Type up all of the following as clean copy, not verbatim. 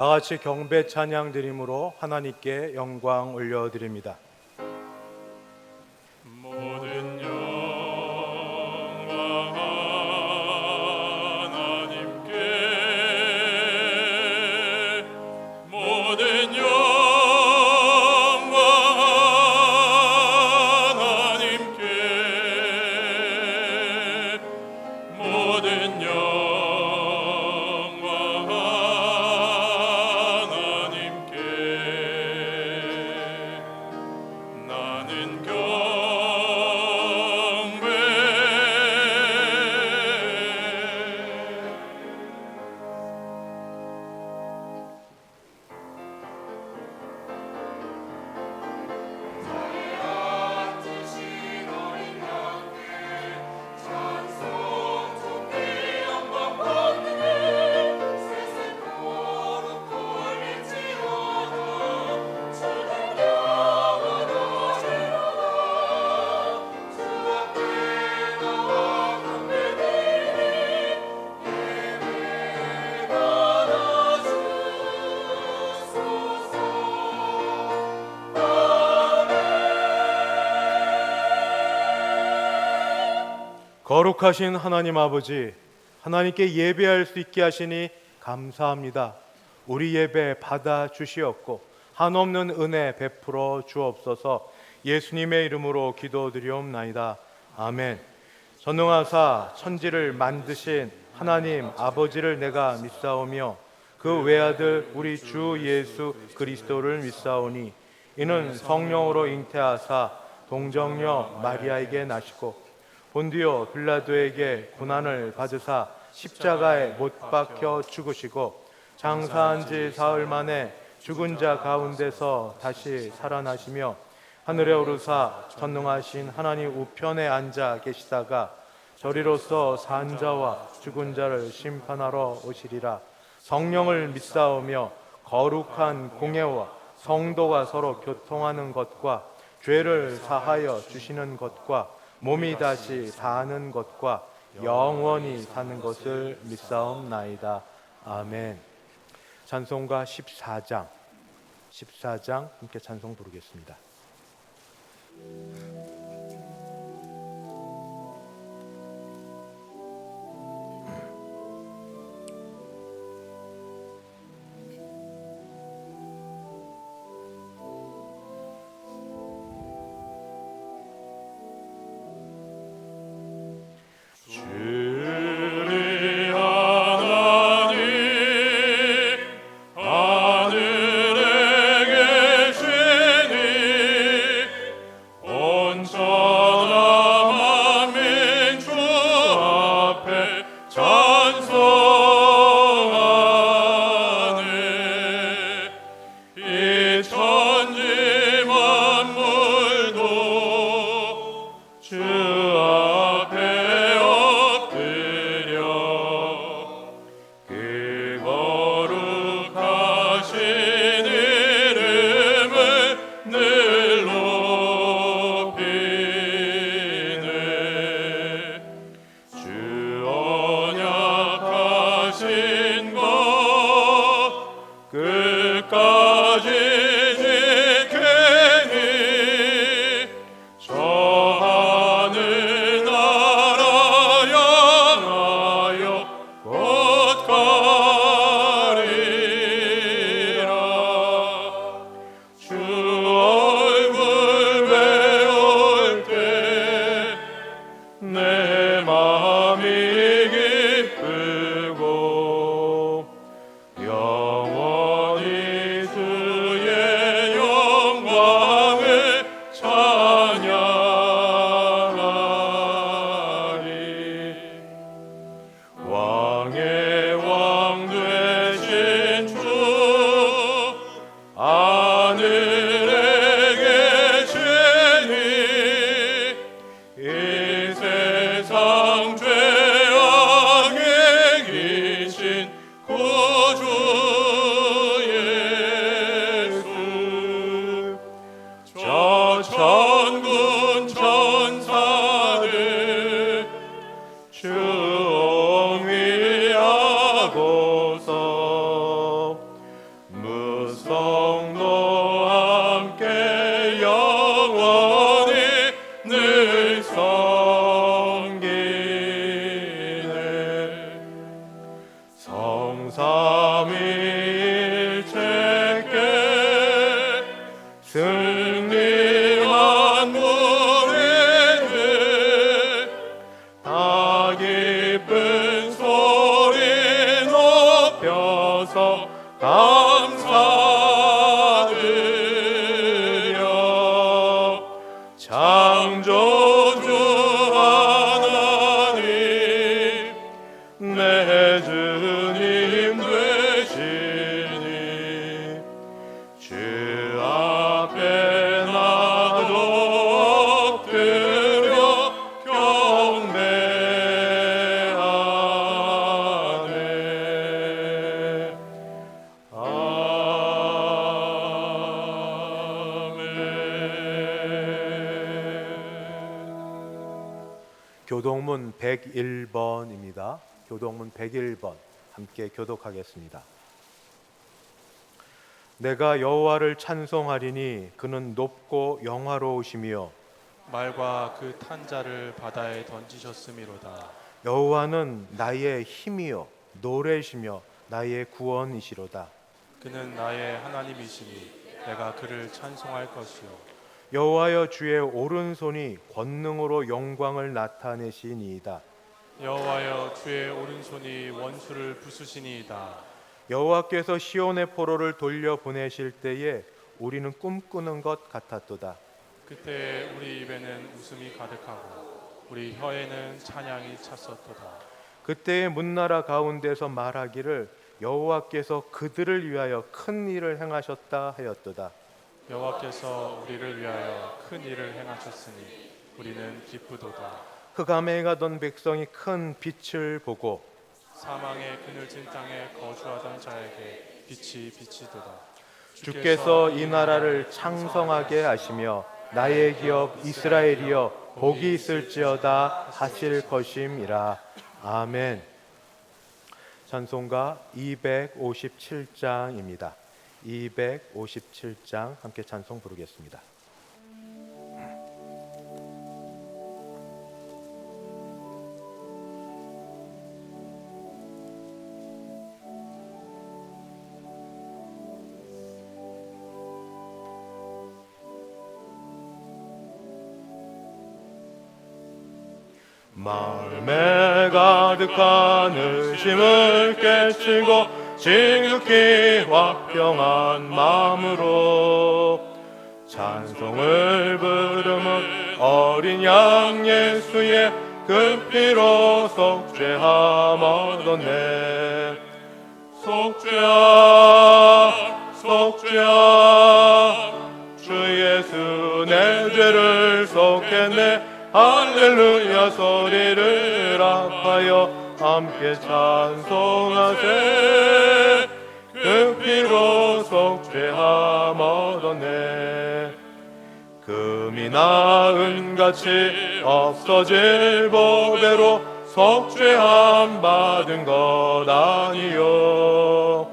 다 같이 경배 찬양 드림으로 하나님께 영광 올려드립니다. 모든 영광 하나님께, 모든 영광 하나님께, 모든 영광 나는 거룩하신 하나님 아버지, 하나님께 예배할 수 있게 하시니 감사합니다. 우리 예배 받아 주시옵고 한없는 은혜 베풀어 주옵소서. 예수님의 이름으로 기도드리옵나이다. 아멘. 전능하사 천지를 만드신 하나님 아버지를 내가 믿사오며 그 외아들 우리 주 예수 그리스도를 믿사오니 이는 성령으로 잉태하사 동정녀 마리아에게 나시고 본디오 빌라도에게 고난을 받으사 십자가에 못 박혀 죽으시고 장사한 지 사흘 만에 죽은 자 가운데서 다시 살아나시며 하늘에 오르사 전능하신 하나님 우편에 앉아 계시다가 저리로서 산 자와 죽은 자를 심판하러 오시리라. 성령을 믿사오며 거룩한 공예와 성도가 서로 교통하는 것과 죄를 사하여 주시는 것과 몸이 다시 사는 것과 영원히 사는 것을 믿사옵나이다. 아멘. 찬송가 14장 함께 찬송 부르겠습니다. 영원히 주의 성도와 함께 영원히 늘 섬기네. 성삼위일체께 승리한 우리들 다 기쁜 소리 높여서 감사드려. 창조주 하나님 내 주님 되시니 주 앞에 나도 엎드려 경배하네. 교동문 101번입니다. 교동문 101번 함께 교독하겠습니다. 내가 여호와를 찬송하리니 그는 높고 영화로우시며 말과 그 탄자를 바다에 던지셨음이로다. 여호와는 나의 힘이요 노래시며 나의 구원이시로다. 그는 나의 하나님이시니 내가 그를 찬송할 것이요. 여호와여 주의 오른손이 권능으로 영광을 나타내시니이다. 여호와여 주의 오른손이 원수를 부수시니이다. 여호와께서 시온의 포로를 돌려 보내실 때에 우리는 꿈꾸는 것 같았도다. 그때 우리 입에는 웃음이 가득하고 우리 혀에는 찬양이 찼었도다. 그때의 문나라 가운데서 말하기를 여호와께서 그들을 위하여 큰 일을 행하셨다 하였도다. 여호와께서 우리를 위하여 큰 일을 행하셨으니 우리는 기쁘도다. 흑암에 가던 백성이 큰 빛을 보고 사망의 그늘진 땅에 거주하던 자에게 빛이 비치도다. 주께서 이 나라를 창성하게 하시며 나의 기업 이스라엘이여 복이 있을지어다 하실 것임이라. 아멘. 찬송가 257장입니다. 257장 함께 찬송 부르겠습니다. 마음에 가득한 의심을 깨치고 지극히 화평한 마음으로 찬송을 부르는 어린 양 예수의 그 피로 속죄함 얻었네. 속죄함 속죄함 주 예수 내 죄를 속했네. 할렐루야 소리를 합하여 함께 찬송하세. 그 피로 속죄함 얻었네. 금이나 은같이 없어질 보배로 속죄함 받은 것 아니요.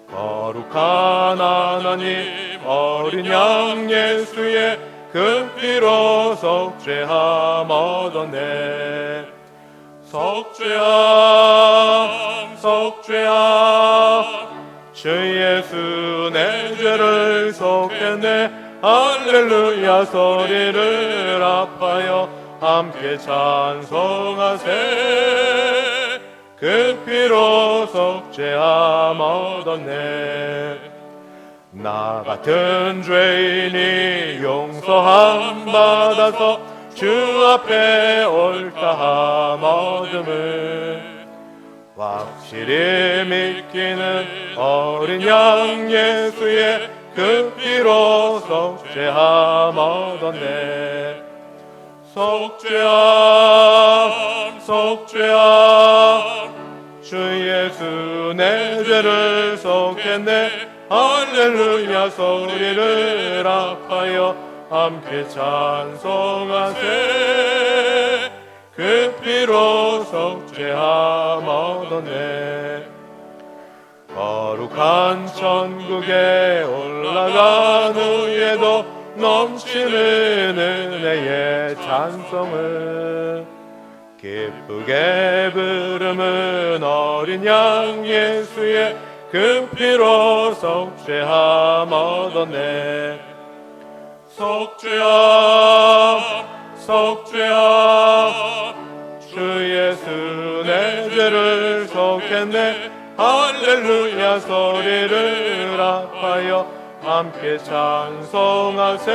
거룩한 하나님 어린 양 예수의 그 피로 속죄함 얻었네. 속죄함 속죄함 주 예수 내 죄를 속했네. 할렐루야 소리를 합하여 함께 찬송하세. 그 피로 속죄함 얻었네. 나 같은 죄인이 용서함 받아서 주 앞에 옳다함 얻음을 확실히 믿기는 어린 양 예수의 그 피로 속죄함 얻었네. 속죄함 속죄함 주 예수 내 죄를 속했네. 할렐루야 소리를 합하여 함께 찬송하세. 그 피로 속죄함 얻었네. 거룩한 천국에 올라간 후에도 넘치는 은혜의 찬송을 기쁘게 부르는 어린 양 예수의 그 피로 속죄함 얻었네. 속죄함 속죄함 주 예수 내 죄를 속했네. 할렐루야 소리를 합하여 함께 찬송하세.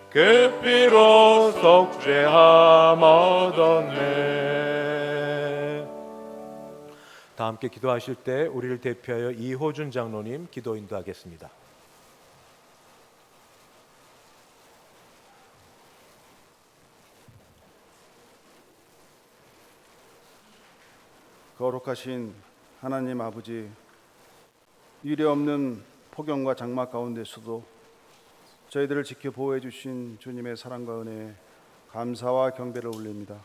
그 피로 속죄함 얻었네. 다 함께 기도하실 때 우리를 대표하여 이호준 장로님 기도 인도하겠습니다. 거룩하신 하나님 아버지, 유례없는 폭염과 장마 가운데서도 저희들을 지켜 보호해 주신 주님의 사랑과 은혜에 감사와 경배를 올립니다.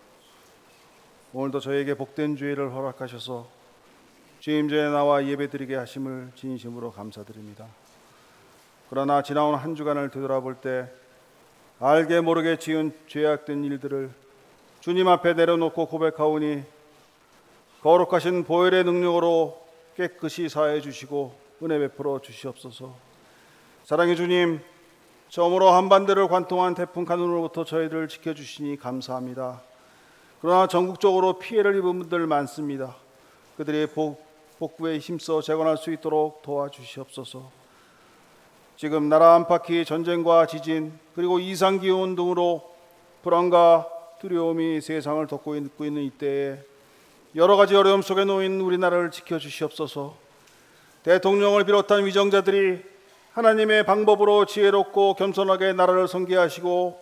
오늘도 저에게 복된 주일을 허락하셔서 주님 전에 나와 예배드리게 하심을 진심으로 감사드립니다. 그러나 지나온 한 주간을 되돌아볼 때 알게 모르게 지은 죄악된 일들을 주님 앞에 내려놓고 고백하오니 거룩하신 보혈의 능력으로 깨끗이 사해 주시고 은혜 베풀어 주시옵소서. 사랑의 주님, 처음으로 한반도를 관통한 태풍 가눈으로부터 저희들을 지켜주시니 감사합니다. 그러나 전국적으로 피해를 입은 분들 많습니다. 그들의 복구에 힘써 재건할 수 있도록 도와주시옵소서. 지금 나라 안팎이 전쟁과 지진 그리고 이상기온 등으로 불안과 두려움이 세상을 덮고 있는 이때에 여러 가지 어려움 속에 놓인 우리나라를 지켜주시옵소서. 대통령을 비롯한 위정자들이 하나님의 방법으로 지혜롭고 겸손하게 나라를 섬기하시고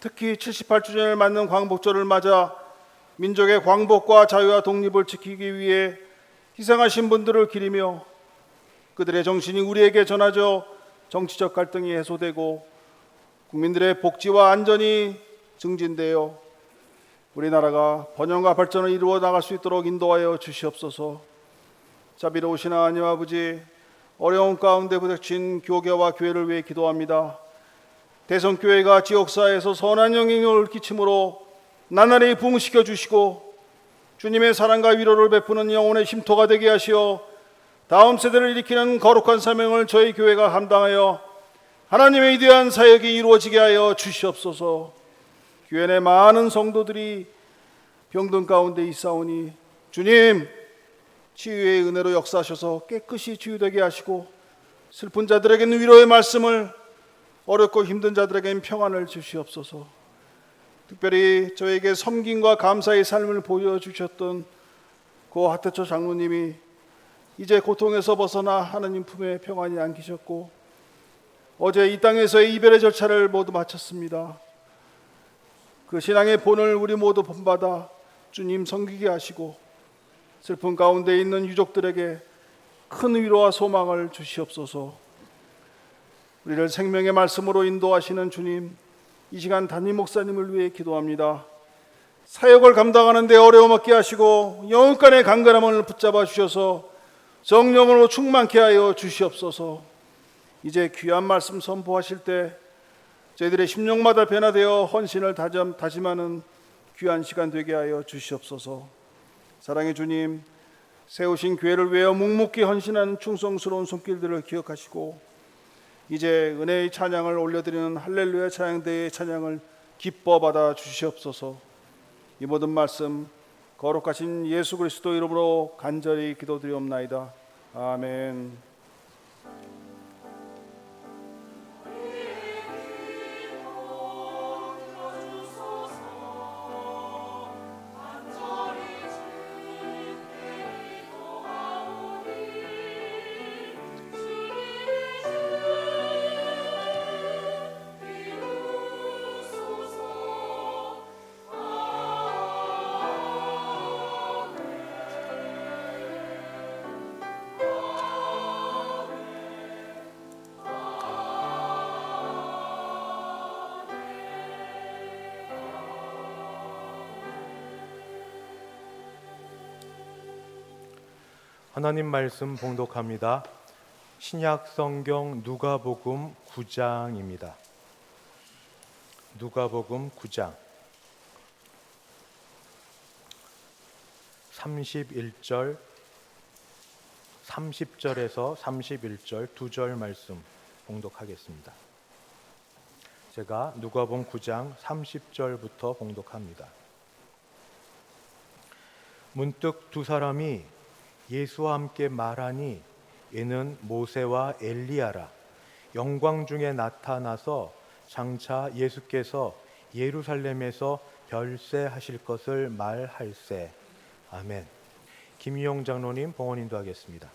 특히 78주년을 맞는 광복절을 맞아 민족의 광복과 자유와 독립을 지키기 위해 희생하신 분들을 기리며 그들의 정신이 우리에게 전하져 정치적 갈등이 해소되고 국민들의 복지와 안전이 증진되어 우리나라가 번영과 발전을 이루어 나갈 수 있도록 인도하여 주시옵소서. 자비로우신 하나님 아버지, 어려운 가운데 부닥친 교계와 교회를 위해 기도합니다. 대성교회가 지역사회에서 선한 영향을 끼침으로 나날이 부흥시켜 주시고 주님의 사랑과 위로를 베푸는 영혼의 쉼터가 되게 하시어 다음 세대를 일으키는 거룩한 사명을 저희 교회가 감당하여 하나님의 위대한 사역이 이루어지게 하여 주시옵소서. 교회 내 많은 성도들이 병든 가운데 있사오니 주님 치유의 은혜로 역사하셔서 깨끗이 치유되게 하시고 슬픈 자들에게는 위로의 말씀을, 어렵고 힘든 자들에게는 평안을 주시옵소서. 특별히 저에게 섬김과 감사의 삶을 보여주셨던 고 하태초 장로님이 이제 고통에서 벗어나 하나님 품에 평안히 안기셨고 어제 이 땅에서의 이별의 절차를 모두 마쳤습니다. 그 신앙의 본을 우리 모두 본받아 주님 섬기게 하시고 슬픈 가운데 있는 유족들에게 큰 위로와 소망을 주시옵소서. 우리를 생명의 말씀으로 인도하시는 주님, 이 시간 담임 목사님을 위해 기도합니다. 사역을 감당하는 데 어려움 없게 하시고 영혼간의 간절함을 붙잡아 주셔서 성령으로 충만케 하여 주시옵소서. 이제 귀한 말씀 선포하실 때 저희들의 심령마다 변화되어 헌신을 다짐하는 귀한 시간 되게 하여 주시옵소서. 사랑의 주님, 세우신 교회를 위하여 묵묵히 헌신하는 충성스러운 손길들을 기억하시고 이제 은혜의 찬양을 올려드리는 할렐루야 찬양대의 찬양을 기뻐 받아 주시옵소서. 이 모든 말씀 거룩하신 예수 그리스도 이름으로 간절히 기도드리옵나이다. 아멘. 하나님 말씀 봉독합니다. 신약 성경 누가복음 9장입니다. 누가복음 9장 31절 30절에서 31절 두 절 말씀 봉독하겠습니다. 제가 누가복음 9장 30절부터 봉독합니다. 문득 두 사람이 예수와 함께 말하니 이는 모세와 엘리야라. 영광 중에 나타나서 장차 예수께서 예루살렘에서 별세하실 것을 말할세. 아멘. 김희용 장로님 봉헌 인도하겠습니다.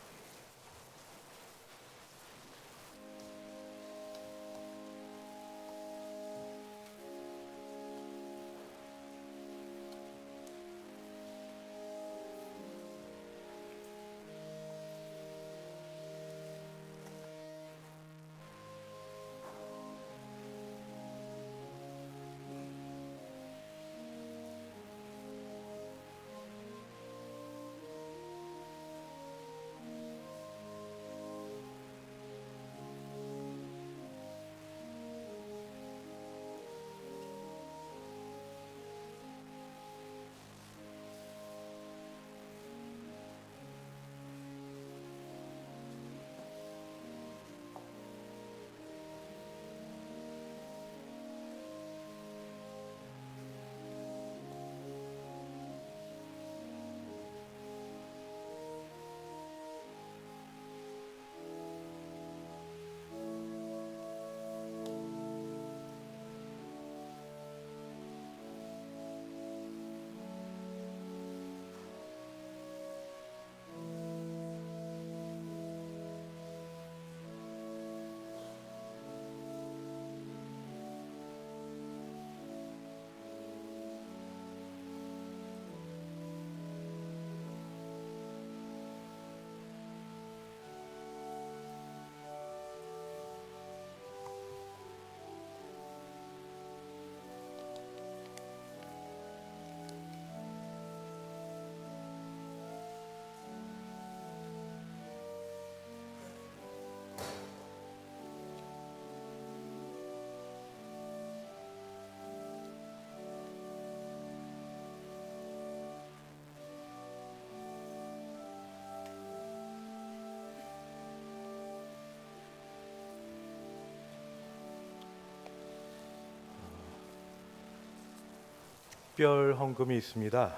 특별 헌금이 있습니다.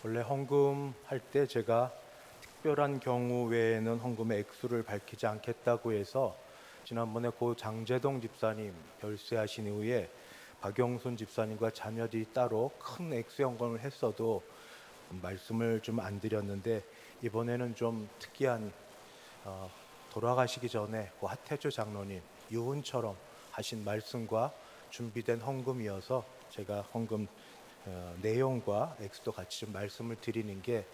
원래 헌금할 때 제가 특별한 경우 외에는 헌금의 액수를 밝히지 않겠다고 해서 지난번에 고 장재동 집사님 별세하신 이후에 박영순 집사님과 자녀들이 따로 큰 액수 헌금을 했어도 말씀을 좀 안 드렸는데 이번에는 좀 특이한 돌아가시기 전에 고 하태조 장로님 유언처럼 하신 말씀과 준비된 헌금이어서 제가 헌금 내용과 액수도 같이 좀 말씀을 드리는 게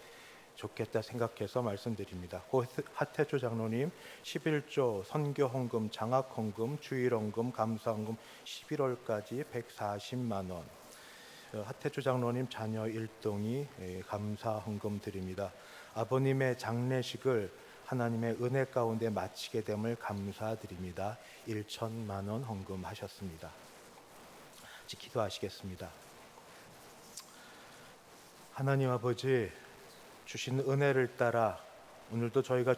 좋겠다 생각해서 말씀드립니다. 고 하태조 장로님 11조 선교 헌금, 장학 헌금, 주일 헌금, 감사 헌금 11월까지 140만 원. 하태조 장로님 자녀 일동이 감사 헌금 드립니다. 아버님의 장례식을 하나님의 은혜 가운데 마치게 됨을 감사드립니다. 1천만 원 헌금하셨습니다. 기도하시겠습니다. 하나님 아버지, 주신 은혜를 따라 오늘도 저희가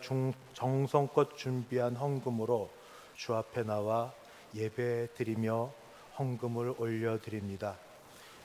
정성껏 준비한 헌금으로 주 앞에 나와 예배 드리며 헌금을 올려드립니다.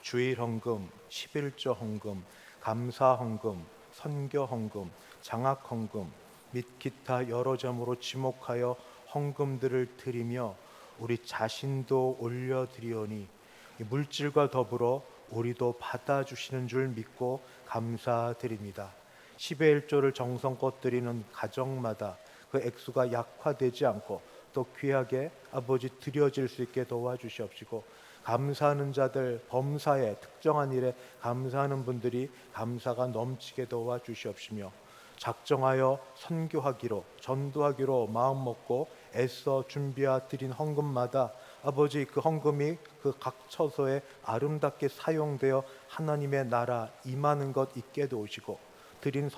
주일 헌금, 11조 헌금, 감사 헌금, 선교 헌금, 장학 헌금 및 기타 여러 점으로 지목하여 헌금들을 드리며 우리 자신도 올려드리오니 물질과 더불어 우리도 받아주시는 줄 믿고 감사드립니다. 10의 1조를 정성껏 드리는 가정마다 그 액수가 약화되지 않고 또 귀하게 아버지 드려질 수 있게 도와주시옵시고, 감사하는 자들, 범사에 특정한 일에 감사하는 분들이 감사가 넘치게 도와주시옵시며, 작정하여 선교하기로 전도하기로 마음먹고 애써 준비하 드린 헌금마다 아버지 그 헌금이 그 각 처소에 아름답게 사용되어 하나님의 나라 임하는 것 있게 도우시고, 드린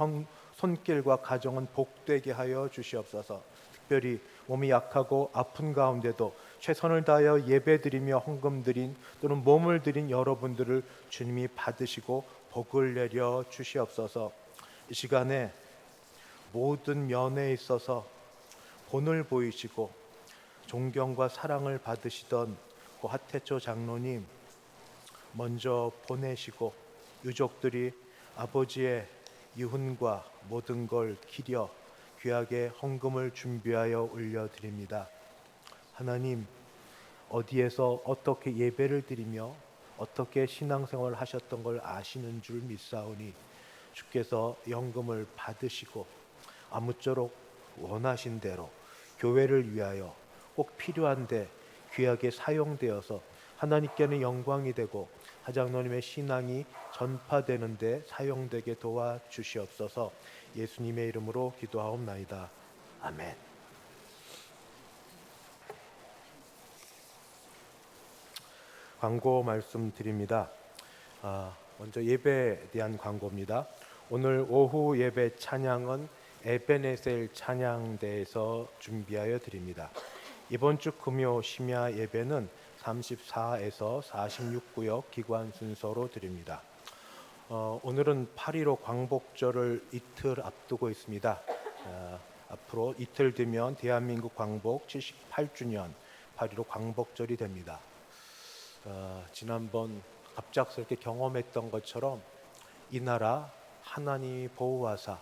손길과 가정은 복되게 하여 주시옵소서. 특별히 몸이 약하고 아픈 가운데도 최선을 다하여 예배드리며 헌금 드린 또는 몸을 드린 여러분들을 주님이 받으시고 복을 내려 주시옵소서. 이 시간에 모든 면에 있어서 본을 보이시고 존경과 사랑을 받으시던 그 하태초 장로님 먼저 보내시고 유족들이 아버지의 유훈과 모든 걸 기려 귀하게 헌금을 준비하여 올려드립니다. 하나님, 어디에서 어떻게 예배를 드리며 어떻게 신앙생활을 하셨던 걸 아시는 줄 믿사오니 주께서 연금을 받으시고 아무쪼록 원하신 대로 교회를 위하여 꼭 필요한데 귀하게 사용되어서 하나님께는 영광이 되고 하장로님의 신앙이 전파되는 데 사용되게 도와주시옵소서. 예수님의 이름으로 기도하옵나이다. 아멘. 광고 말씀드립니다. 먼저 예배에 대한 광고입니다. 오늘 오후 예배 찬양은 에베네셀 찬양대에서 준비하여 드립니다. 이번 주 금요 심야 예배는 34에서 46구역 기관 순서로 드립니다. 오늘은 8.15 광복절을 이틀 앞두고 있습니다. 앞으로 이틀 뒤면 대한민국 광복 78주년 8.15 광복절이 됩니다. 지난번 갑작스럽게 경험했던 것처럼 이 나라 하나님이 보호하사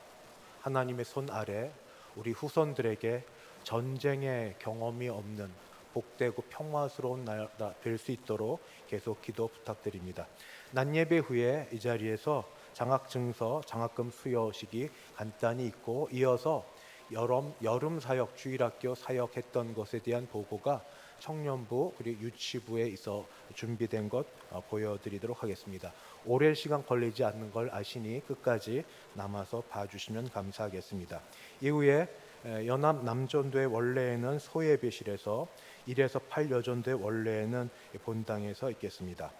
하나님의 손 아래 우리 후손들에게 전쟁의 경험이 없는 복되고 평화스러운 나라 될 수 있도록 계속 기도 부탁드립니다. 낮 예배 후에 이 자리에서 장학증서, 장학금 수여식이 간단히 있고 이어서 여름 사역, 주일학교 사역했던 것에 대한 보고가 청년부 그리고 유치부에 있어 준비된 것 보여드리도록 하겠습니다. 오랜 시간 걸리지 않는 걸 아시니 끝까지 남아서 봐주시면 감사하겠습니다. 이후에 연합 남전도회 원래에는 소예배실에서 1에서 8 여전도회 원래에는 본당에서 있겠습니다.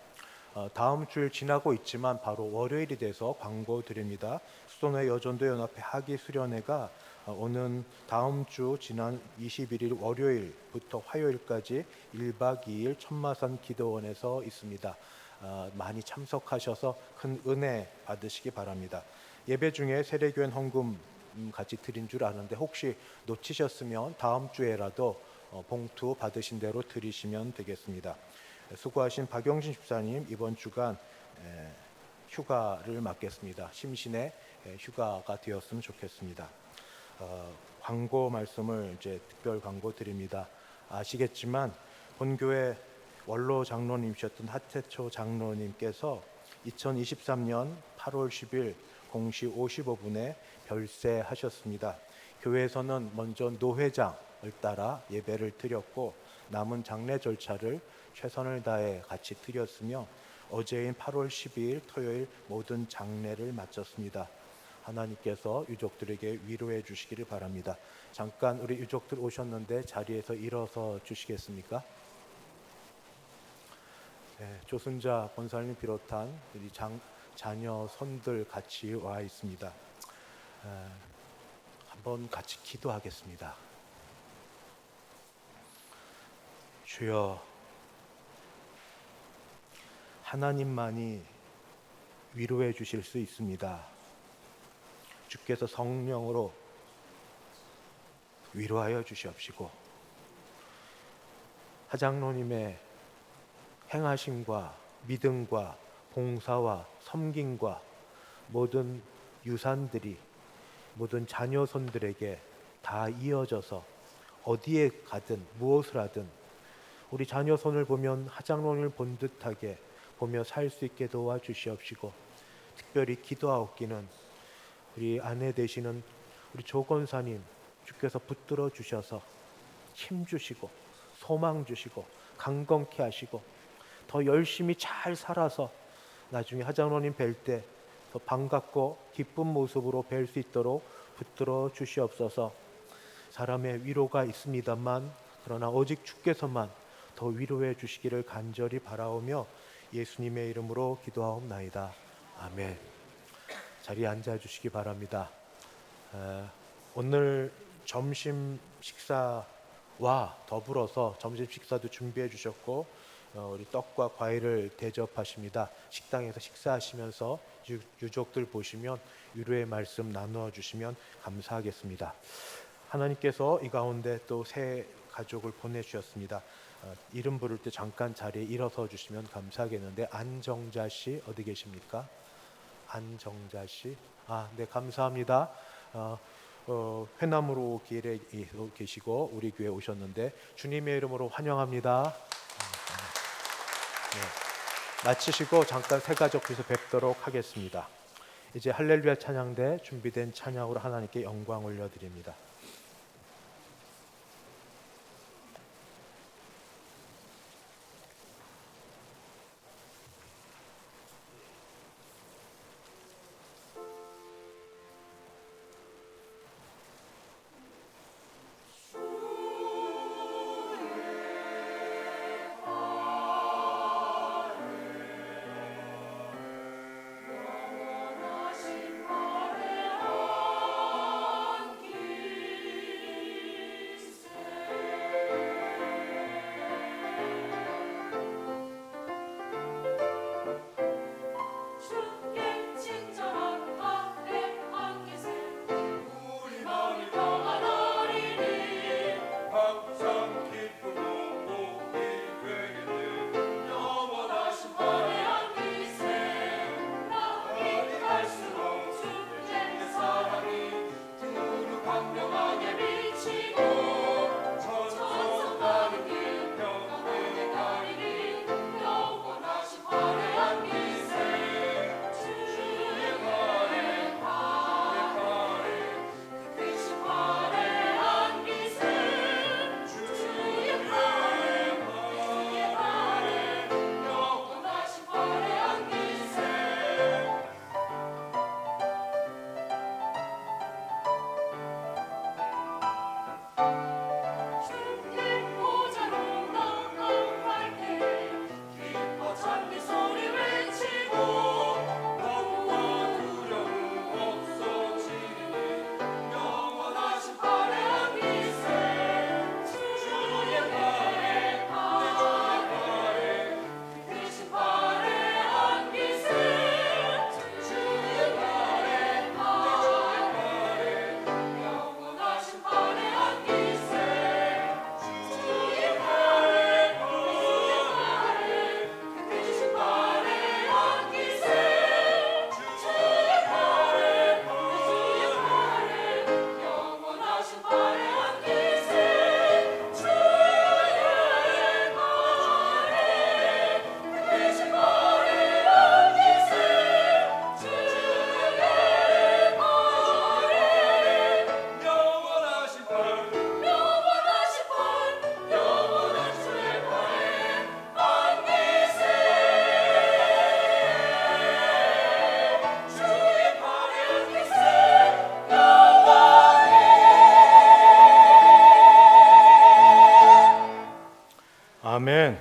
다음 주일 지나고 있지만 바로 월요일이 돼서 광고 드립니다. 수도내 여전도 연합회 학위 수련회가 오는 다음 주 지난 21일 월요일부터 화요일까지 1박 2일 천마산 기도원에서 있습니다. 많이 참석하셔서 큰 은혜 받으시기 바랍니다. 예배 중에 세례교회 헌금 같이 드린 줄 아는데 혹시 놓치셨으면 다음 주에라도 봉투 받으신 대로 드리시면 되겠습니다. 수고하신 박영신 집사님 이번 주간 휴가를 맡겠습니다. 심신의 휴가가 되었으면 좋겠습니다. 광고 말씀을 이제 특별 광고 드립니다. 아시겠지만 본교회 원로 장로님이셨던 하태초 장로님께서 2023년 8월 10일 0시 55분에 별세하셨습니다. 교회에서는 먼저 노회장을 따라 예배를 드렸고 남은 장례 절차를 최선을 다해 같이 드렸으며 어제인 8월 12일 토요일 모든 장례를 마쳤습니다. 하나님께서 유족들에게 위로해 주시기를 바랍니다. 잠깐 우리 유족들 오셨는데 자리에서 일어서 주시겠습니까? 네, 조순자 권사님 비롯한 우리 자녀 손들 같이 와 있습니다. 한번 같이 기도하겠습니다. 주여, 하나님만이 위로해 주실 수 있습니다. 주께서 성령으로 위로하여 주시옵시고 하장로님의 행하심과 믿음과 봉사와 섬김과 모든 유산들이 모든 자녀손들에게 다 이어져서 어디에 가든 무엇을 하든 우리 자녀손을 보면 하장로님을 본 듯하게 보며 살 수 있게 도와주시옵시고 특별히 기도하옵기는 우리 아내 되시는 우리 조 권사님 주께서 붙들어 주셔서 힘 주시고 소망 주시고 강건케 하시고 더 열심히 잘 살아서 나중에 하장로님 뵐 때 더 반갑고 기쁜 모습으로 뵐 수 있도록 붙들어 주시옵소서. 사람의 위로가 있습니다만 그러나 오직 주께서만 더 위로해 주시기를 간절히 바라오며 예수님의 이름으로 기도하옵나이다. 아멘. 자리에 앉아 주시기 바랍니다. 오늘 점심 식사와 더불어서 점심 식사도 준비해 주셨고 우리 떡과 과일을 대접하십니다. 식당에서 식사하시면서 유족들 보시면 위로의 말씀 나누어 주시면 감사하겠습니다. 하나님께서 이 가운데 또 새 가족을 보내주셨습니다. 이름 부를 때 잠깐 자리에 일어서 주시면 감사하겠는데, 안정자 씨 어디 계십니까? 안정자 씨, 네, 감사합니다. 회남으로 길에 계시고 우리 교회 오셨는데 주님의 이름으로 환영합니다. 네, 마치시고 잠깐 새 가족께서 뵙도록 하겠습니다. 이제 할렐루야 찬양대 준비된 찬양으로 하나님께 영광 올려드립니다. 아멘.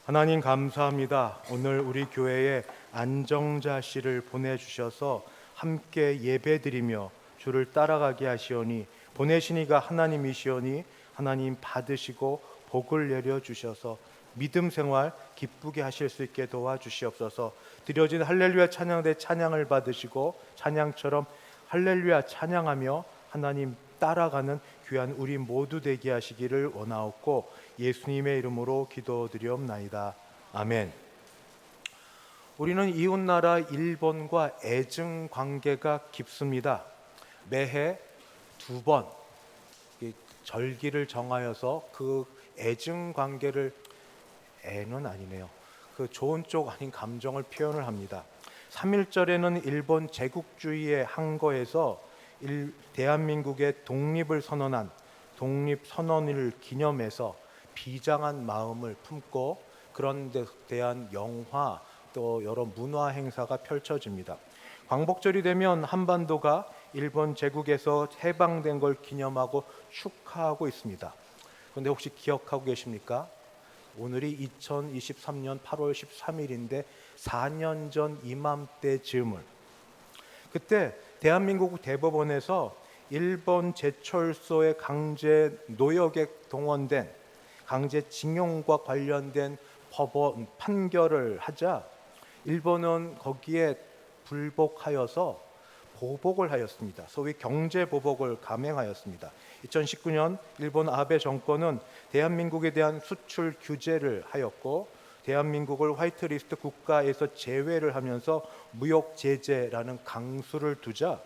하나님 감사합니다. 오늘 우리 교회에 안정자 씨를 보내주셔서 함께 예배드리며 주를 따라가게 하시오니, 보내신 이가 하나님이시오니 하나님 받으시고 복을 내려주셔서 믿음 생활 기쁘게 하실 수 있게 도와주시옵소서. 드려진 할렐루야 찬양대 찬양을 받으시고 찬양처럼 할렐루야 찬양하며 하나님 따라가는 귀한 우리 모두 되게 하시기를 원하옵고 예수님의 이름으로 기도드리옵나이다. 아멘. 우리는 이웃나라 일본과 애증 관계가 깊습니다. 매해 2번 절기를 정하여서 그 애증 관계를, 애는 아니네요, 그 좋은 쪽 아닌 감정을 표현을 합니다. 3.1절에는 일본 제국주의의 항거에서 대한민국의 독립을 선언한 독립선언을 기념해서 비장한 마음을 품고 그런 데 대한 영화 또 여러 문화 행사가 펼쳐집니다. 광복절이 되면 한반도가 일본 제국에서 해방된 걸 기념하고 축하하고 있습니다. 그런데 혹시 기억하고 계십니까? 오늘이 2023년 8월 13일인데 4년 전 이맘때 즈음을, 그때 대한민국 대법원에서 일본 제철소에 강제 노역에 동원된 강제징용과 관련된 법원 판결을 하자 일본은 거기에 불복하여서 보복을 하였습니다. 소위 경제 보복을 감행하였습니다. 2019년 일본 아베 정권은 대한민국에 대한 수출 규제를 하였고 대한민국을 화이트리스트 국가에서 제외를 하면서 무역 제재라는 강수를 두자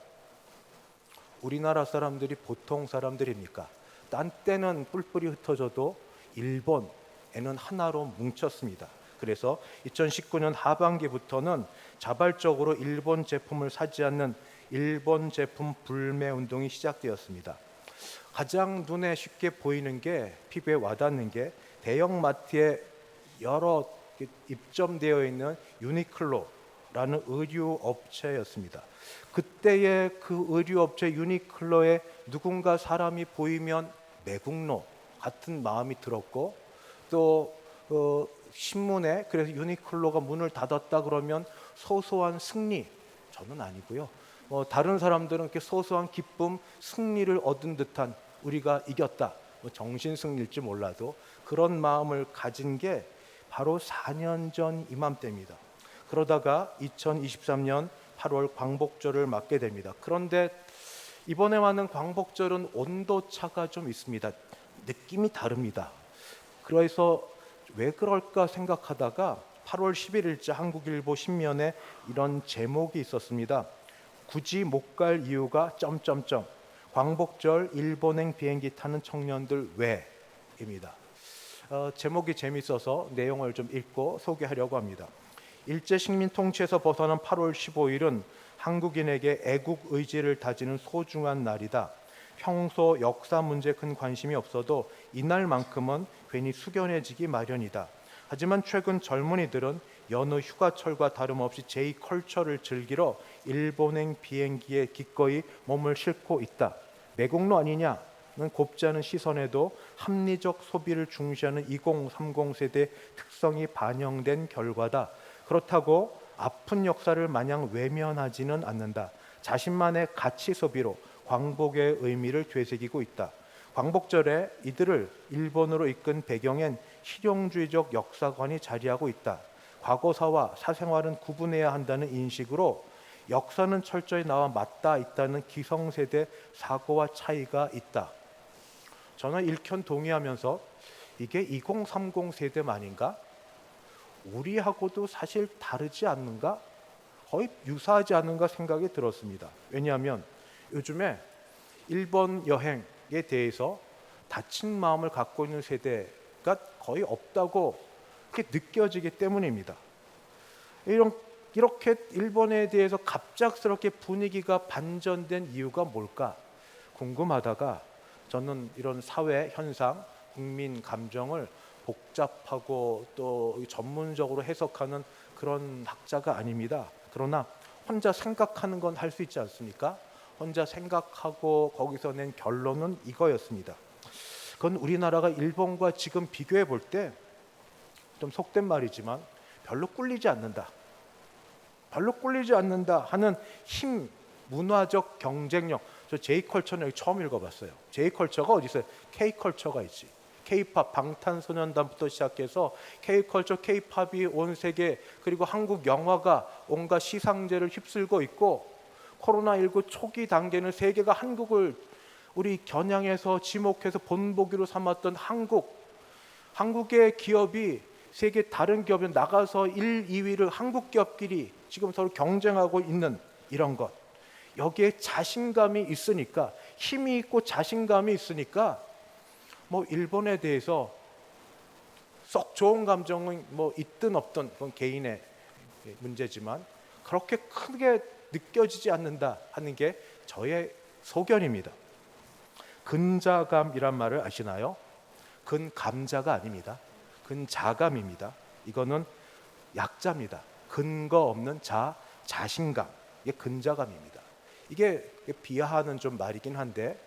우리나라 사람들이 보통 사람들입니까? 딴 때는 뿔뿔이 흩어져도 일본에는 하나로 뭉쳤습니다. 그래서 2019년 하반기부터는 자발적으로 일본 제품을 사지 않는 일본 제품 불매 운동이 시작되었습니다. 가장 눈에 쉽게 보이는 게 피부에 와닿는 게 대형 마트에 여러 입점되어 있는 유니클로라는 의류 업체였습니다. 그때의 그 의류 업체 유니클로에 누군가 사람이 보이면 매국노 같은 마음이 들었고 또 신문에 그래서 유니클로가 문을 닫았다 그러면 소소한 승리 저는 아니고요. 다른 사람들은 이렇게 소소한 기쁨, 승리를 얻은 듯한 우리가 이겼다. 정신 승리일지 몰라도 그런 마음을 가진 게 바로 4년 전 이맘때입니다. 그러다가 2023년 8월 광복절을 맞게 됩니다. 그런데 이번에 맞는 광복절은 온도차가 좀 있습니다. 느낌이 다릅니다. 그래서 왜 그럴까 생각하다가 8월 11일자 한국일보 신면에 이런 제목이 있었습니다. 굳이 못 갈 이유가 점점점 광복절 일본행 비행기 타는 청년들 왜입니다. 제목이 재밌어서 내용을 좀 읽고 소개하려고 합니다. 일제 식민 통치에서 벗어난 8월 15일은 한국인에게 애국 의지를 다지는 소중한 날이다. 평소 역사 문제에 큰 관심이 없어도 이날만큼은 괜히 숙연해지기 마련이다. 하지만 최근 젊은이들은 여느 휴가철과 다름없이 J컬처를 즐기러 일본행 비행기에 기꺼이 몸을 싣고 있다. 매국노 아니냐는 곱지 않은 시선에도 합리적 소비를 중시하는 2030 세대 특성이 반영된 결과다. 그렇다고 아픈 역사를 마냥 외면하지는 않는다. 자신만의 가치 소비로 광복의 의미를 되새기고 있다. 광복절에 이들을 일본으로 이끈 배경엔 실용주의적 역사관이 자리하고 있다. 과거사와 사생활은 구분해야 한다는 인식으로 역사는 철저히 나와 맞닿아 있다는 기성세대 사고와 차이가 있다. 저는 일견 동의하면서 이게 2030 세대만인가? 우리하고도 사실 다르지 않는가? 거의 유사하지 않는가 생각이 들었습니다. 왜냐하면 요즘에 일본 여행에 대해서 닫힌 마음을 갖고 있는 세대가 거의 없다고 그렇게 느껴지기 때문입니다. 이렇게 일본에 대해서 갑작스럽게 분위기가 반전된 이유가 뭘까 궁금하다가 저는 이런 사회 현상, 국민 감정을 복잡하고 또 전문적으로 해석하는 그런 학자가 아닙니다. 그러나 혼자 생각하는 건 할 수 있지 않습니까? 혼자 생각하고 거기서 낸 결론은 이거였습니다. 그건 우리나라가 일본과 지금 비교해 볼 때 좀 속된 말이지만 별로 꿀리지 않는다. 별로 꿀리지 않는다 하는 힘, 문화적 경쟁력. 저 J컬처는 여기 처음 읽어봤어요. J컬처가 어디 있어요? K컬처가 있지. K-팝, 방탄소년단부터 시작해서 K-컬처, K-팝이 온 세계 그리고 한국 영화가 온갖 시상제를 휩쓸고 있고 코로나19 초기 단계는 세계가 한국을 우리 겨냥해서 지목해서 본보기로 삼았던 한국의 기업이 세계 다른 기업에 나가서 1, 2위를 한국 기업끼리 지금 서로 경쟁하고 있는 이런 것. 여기에 자신감이 있으니까 힘이 있고 자신감이 있으니까 뭐 일본에 대해서 썩 좋은 감정은 뭐 있든 없든 그건 개인의 문제지만 그렇게 크게 느껴지지 않는다 하는 게 저의 소견입니다. 근자감이란 말을 아시나요? 근감자가 아닙니다. 근자감입니다. 이거는 약자입니다. 근거 없는 자신감. 이게 근자감입니다. 이게 비하하는 좀 말이긴 한데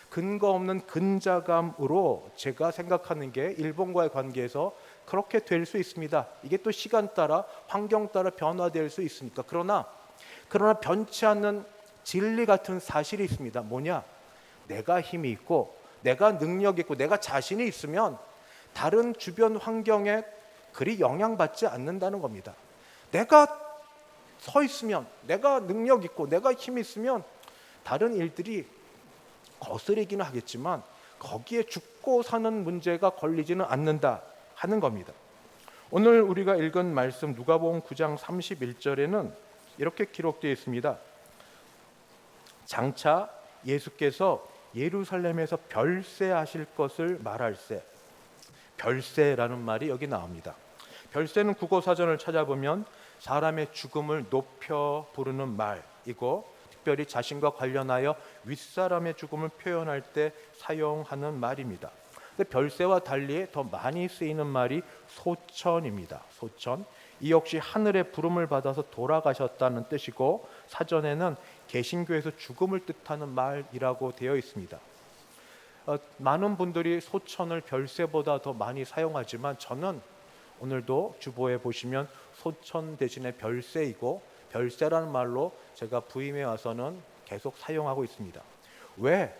근거 없는 근자감으로 제가 생각하는 게 일본과의 관계에서 그렇게 될 수 있습니다. 이게 또 시간 따라 환경 따라 변화될 수 있으니까. 그러나 변치 않는 진리 같은 사실이 있습니다. 뭐냐? 내가 힘이 있고 내가 능력이 있고 내가 자신이 있으면 다른 주변 환경에 그리 영향받지 않는다는 겁니다. 내가 서 있으면, 내가 능력 있고 내가 힘이 있으면 다른 일들이 거스르기는 하겠지만 거기에 죽고 사는 문제가 걸리지는 않는다 하는 겁니다. 오늘 우리가 읽은 말씀 누가복음 9장 31절에는 이렇게 기록되어 있습니다. 장차 예수께서 예루살렘에서 별세하실 것을 말할세. 별세라는 말이 여기 나옵니다. 별세는 국어 사전을 찾아보면 사람의 죽음을 높여 부르는 말이고 특별히 자신과 관련하여 윗사람의 죽음을 표현할 때 사용하는 말입니다. 근데 별세와 달리 더 많이 쓰이는 말이 소천입니다. 소천. 이 역시 하늘의 부름을 받아서 돌아가셨다는 뜻이고 사전에는 개신교에서 죽음을 뜻하는 말이라고 되어 있습니다. 많은 분들이 소천을 별세보다 더 많이 사용하지만 저는 오늘도 주보에 보시면 소천 대신에 별세이고 별세라는 말로 제가 부임해 와서는 계속 사용하고 있습니다. 왜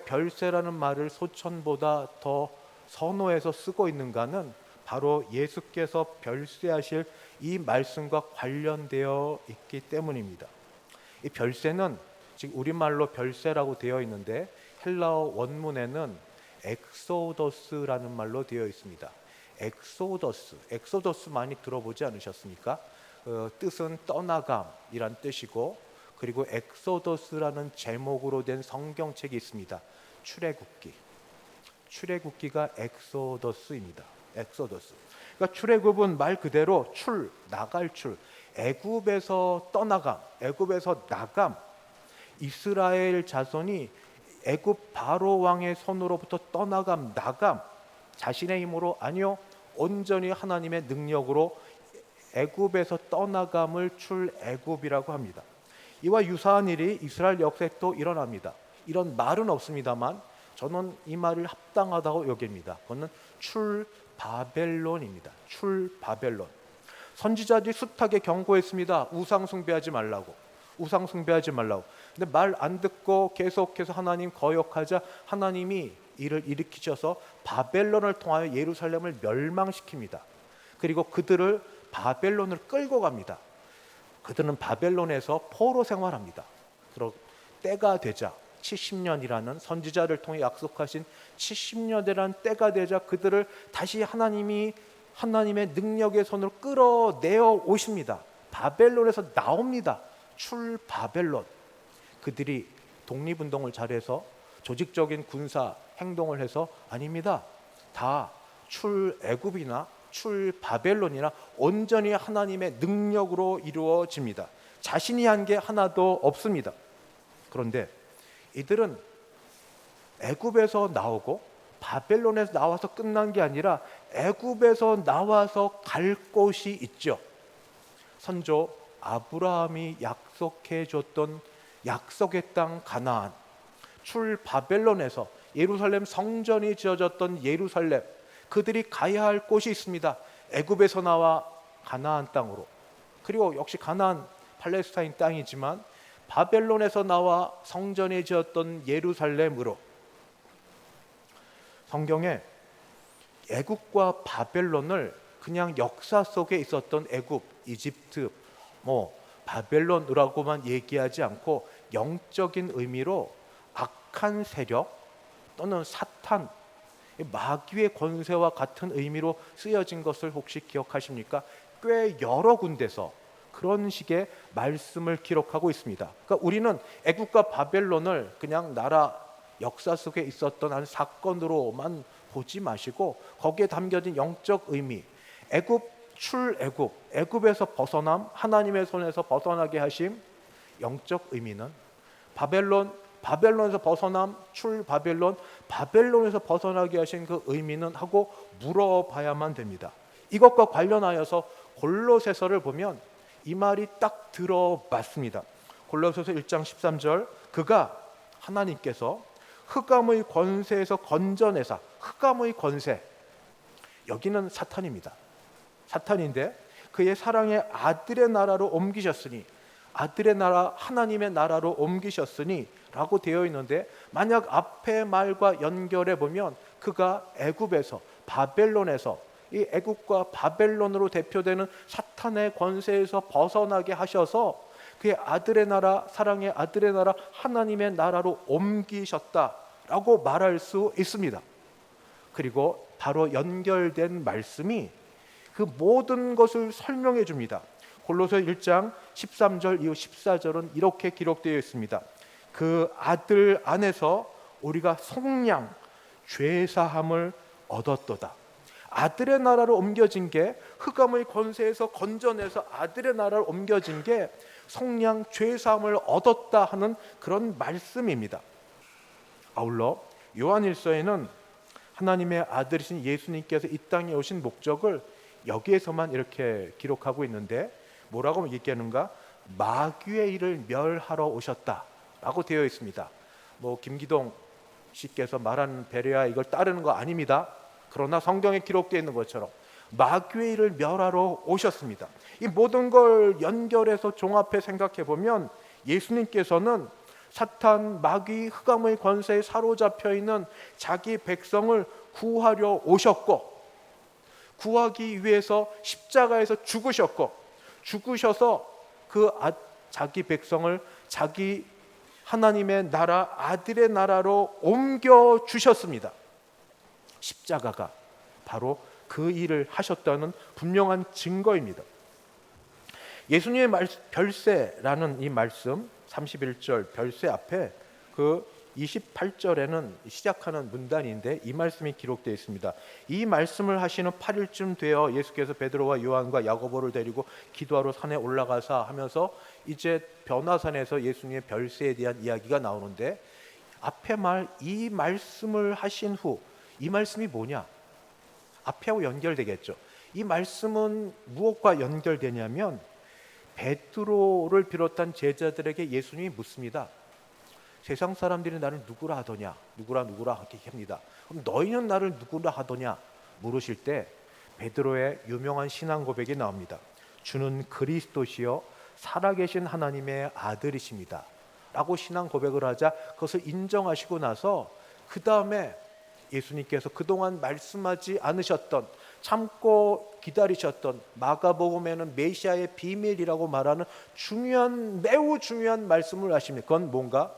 별세라는 말을 소천보다 더 선호해서 쓰고 있는가는 바로 예수께서 별세하실 이 말씀과 관련되어 있기 때문입니다. 이 별세는 지금 우리말로 별세라고 되어 있는데 헬라어 원문에는 엑소더스라는 말로 되어 있습니다. 엑소더스 많이 들어보지 않으셨습니까? 뜻은 떠나감이란 뜻이고 그리고 엑소더스라는 제목으로 된 성경책이 있습니다. 출애굽기가 엑소더스입니다. 엑소더스. 그러니까 출애굽은 말 그대로 나갈 출, 애굽에서 떠나감, 애굽에서 나감. 이스라엘 자손이 애굽 바로 왕의 손으로부터 떠나감, 나감. 자신의 힘으로 아니요, 온전히 하나님의 능력으로 애굽에서 떠나감을 출애굽이라고 합니다. 이와 유사한 일이 이스라엘 역사에 또 일어납니다. 이런 말은 없습니다만 저는 이 말을 합당하다고 여깁니다. 그거는 출바벨론입니다. 출바벨론. 선지자들이 숱하게 경고했습니다. 우상 숭배하지 말라고. 근데 말 안 듣고 계속해서 하나님 거역하자 하나님이 이를 일으키셔서 바벨론을 통하여 예루살렘을 멸망시킵니다. 그리고 그들을 바벨론을 끌고 갑니다. 그들은 바벨론에서 포로 생활합니다. 그리고 때가 되자 70년이라는 선지자를 통해 약속하신 70년이라는 때가 되자 그들을 다시 하나님의 능력의 손으로 끌어내어 오십니다. 바벨론에서 나옵니다. 출바벨론. 그들이 독립운동을 잘해서 조직적인 군사 행동을 해서 아닙니다. 다 출애굽이나 출바벨론이나 온전히 하나님의 능력으로 이루어집니다. 자신이 한 게 하나도 없습니다. 그런데 이들은 애굽에서 나오고 바벨론에서 나와서 끝난 게 아니라 애굽에서 나와서 갈 곳이 있죠. 선조 아브라함이 약속해 줬던 약속의 땅 가나안, 출바벨론에서 예루살렘 성전이 지어졌던 예루살렘, 그들이 가야 할 곳이 있습니다. 애굽에서 나와 가나안 땅으로. 그리고 역시 가나안 팔레스타인 땅이지만 바벨론에서 나와 성전이 지었던 예루살렘으로. 성경에 애굽과 바벨론을 그냥 역사 속에 있었던 애굽, 이집트, 바벨론이라고만 얘기하지 않고 영적인 의미로 악한 세력 또는 사탄, 마귀의 권세와 같은 의미로 쓰여진 것을 혹시 기억하십니까? 꽤 여러 군데서 그런 식의 말씀을 기록하고 있습니다. 그러니까 우리는 애굽과 바벨론을 그냥 나라 역사 속에 있었던 한 사건으로만 보지 마시고 거기에 담겨진 영적 의미, 출애굽, 애굽에서 벗어남, 하나님의 손에서 벗어나게 하심, 영적 의미는 바벨론에서 벗어남, 출바벨론, 바벨론에서 벗어나게 하신 그 의미는 하고 물어봐야만 됩니다. 이것과 관련하여서 골로새서를 보면 이 말이 딱 들어맞습니다. 골로새서 1장 13절, 그가 하나님께서 흑암의 권세에서 건져내사, 흑암의 권세, 여기는 사탄입니다. 사탄인데 그의 사랑의 아들의 나라로 옮기셨으니 아들의 나라 하나님의 나라로 옮기셨으니 라고 되어 있는데, 만약 앞의 말과 연결해 보면 그가 애굽에서, 바벨론에서, 이 애굽과 바벨론으로 대표되는 사탄의 권세에서 벗어나게 하셔서 그의 아들의 나라, 사랑의 아들의 나라 하나님의 나라로 옮기셨다라고 말할 수 있습니다. 그리고 바로 연결된 말씀이 그 모든 것을 설명해 줍니다. 골로새 1장 13절 이후 14절은 이렇게 기록되어 있습니다. 그 아들 안에서 우리가 속량 죄사함을 얻었도다. 아들의 나라로 옮겨진 게, 흑암의 권세에서 건져내서 아들의 나라로 옮겨진 게 속량 죄사함을 얻었다 하는 그런 말씀입니다. 아울러 요한일서에는 하나님의 아들이신 예수님께서 이 땅에 오신 목적을 여기에서만 이렇게 기록하고 있는데, 뭐라고 얘기하는가? 마귀의 일을 멸하러 오셨다라고 되어 있습니다. 김기동 씨께서 말한 베레아 이걸 따르는 거 아닙니다. 그러나 성경에 기록되어 있는 것처럼 마귀의 일을 멸하러 오셨습니다. 이 모든 걸 연결해서 종합해 생각해 보면 예수님께서는 사탄, 마귀, 흑암의 권세에 사로잡혀 있는 자기 백성을 구하려 오셨고, 구하기 위해서 십자가에서 죽으셨고, 죽으셔서 그 자기 백성을 자기 하나님의 나라, 아들의 나라로 옮겨 주셨습니다. 십자가가 바로 그 일을 하셨다는 분명한 증거입니다. 예수님의 별세라는 이 말씀 31절 별세 앞에 그 28절에는 시작하는 문단인데 이 말씀이 기록되어 있습니다. 이 말씀을 하시는 8일쯤 되어 예수께서 베드로와 요한과 야고보를 데리고 기도하러 산에 올라가사 하면서 이제 변화산에서 예수님의 별세에 대한 이야기가 나오는데, 앞에 이 말씀을 하신 후, 이 말씀이 뭐냐? 앞에하고 연결되겠죠. 이 말씀은 무엇과 연결되냐면 베드로를 비롯한 제자들에게 예수님이 묻습니다. 세상 사람들이 나를 누구라 하더냐? 누구라 하게 합니다. 그럼 너희는 나를 누구라 하더냐? 물으실 때 베드로의 유명한 신앙 고백이 나옵니다. 주는 그리스도시요 살아계신 하나님의 아들이십니다 라고 신앙 고백을 하자 그것을 인정하시고 나서 그 다음에 예수님께서 그동안 말씀하지 않으셨던, 참고 기다리셨던 마가복음에는 메시아의 비밀이라고 말하는 매우 중요한 말씀을 하십니다. 그건 뭔가?